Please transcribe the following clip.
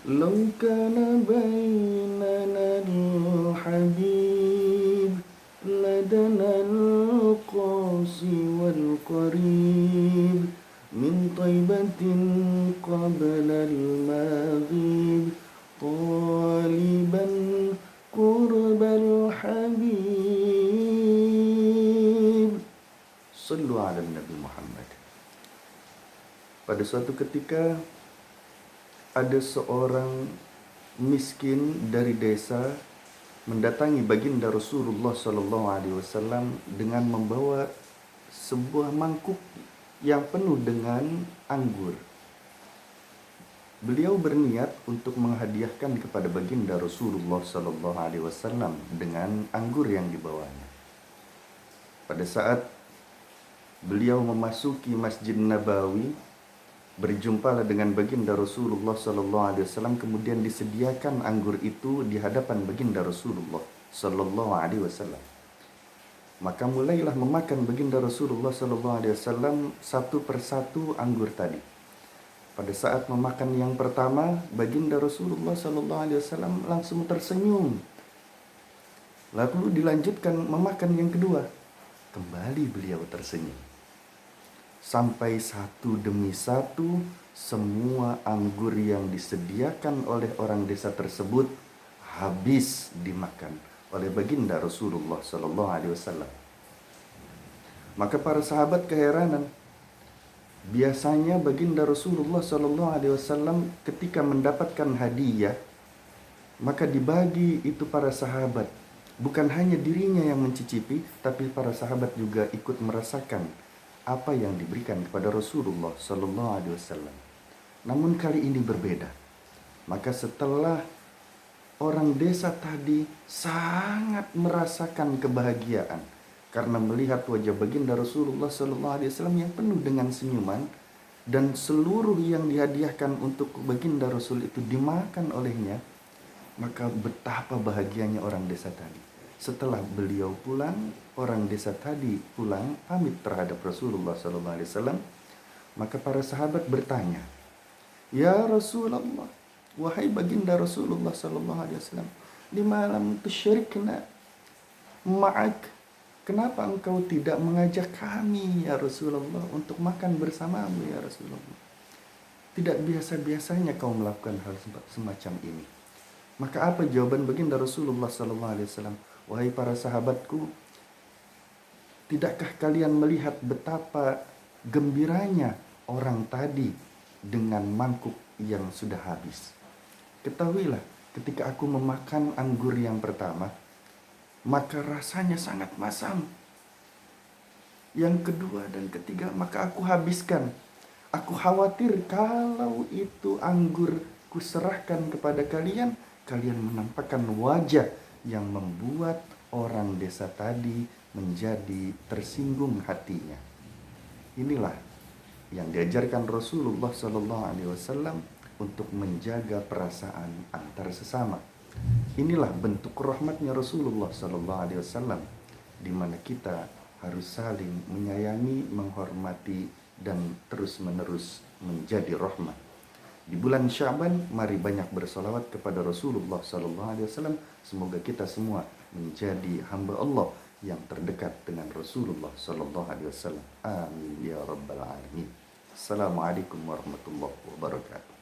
لو كان بيننا الحبيب لدنا القاصي والقريب من طيبة قبل المغيب طالبا قرب الحبيب. Sallu ala Nabi Muhammad. Pada suatu ketika ada seorang miskin dari desa mendatangi baginda Rasulullah SAW dengan membawa sebuah mangkuk yang penuh dengan anggur. Beliau berniat untuk menghadiahkan kepada baginda Rasulullah SAW dengan anggur yang dibawanya. Pada saat beliau memasuki Masjid Nabawi, berjumpalah dengan baginda Rasulullah SAW, kemudian disediakan anggur itu di hadapan baginda Rasulullah SAW. Maka mulailah memakan baginda Rasulullah SAW satu persatu anggur tadi. Pada saat memakan yang pertama, baginda Rasulullah SAW langsung tersenyum. Lalu dilanjutkan memakan yang kedua, kembali beliau tersenyum. Sampai satu demi satu semua anggur yang disediakan oleh orang desa tersebut habis dimakan oleh baginda Rasulullah SAW. Maka para sahabat keheranan. Biasanya baginda Rasulullah SAW ketika mendapatkan hadiah, maka dibagi itu para sahabat. Bukan hanya dirinya yang mencicipi, tapi para sahabat juga ikut merasakan apa yang diberikan kepada Rasulullah SAW. Namun kali ini berbeda. Maka setelah orang desa tadi sangat merasakan kebahagiaan karena melihat wajah baginda Rasulullah SAW yang penuh dengan senyuman, dan seluruh yang dihadiahkan untuk baginda Rasul itu dimakan olehnya, maka betapa bahagianya orang desa tadi. Setelah beliau pulang, orang desa tadi pulang pamit terhadap Rasulullah SAW, maka para sahabat bertanya, "Ya Rasulullah, wahai baginda Rasulullah SAW, lima lam tusyrikna ma'ak? Kenapa engkau tidak mengajak kami ya Rasulullah untuk makan bersamamu ya Rasulullah? Tidak biasa-biasanya kau melakukan hal semacam ini." Maka apa jawaban baginda Rasulullah SAW? "Wahai para sahabatku, tidakkah kalian melihat betapa gembiranya orang tadi dengan mangkuk yang sudah habis? Ketahuilah, ketika aku memakan anggur yang pertama, maka rasanya sangat masam. Yang kedua dan ketiga, maka aku habiskan. Aku khawatir kalau itu anggur kuserahkan kepada kalian, kalian menampakkan wajah yang membuat orang desa tadi menjadi tersinggung hatinya." Inilah yang diajarkan Rasulullah SAW untuk menjaga perasaan antar sesama. Inilah bentuk rahmatnya Rasulullah SAW, di mana kita harus saling menyayangi, menghormati, dan terus-menerus menjadi rahmat. Di bulan Sya'ban, mari banyak bersolawat kepada Rasulullah SAW. Semoga kita semua menjadi hamba Allah yang terdekat dengan Rasulullah SAW. Amin ya rabbal alamin. Assalamualaikum warahmatullahi wabarakatuh.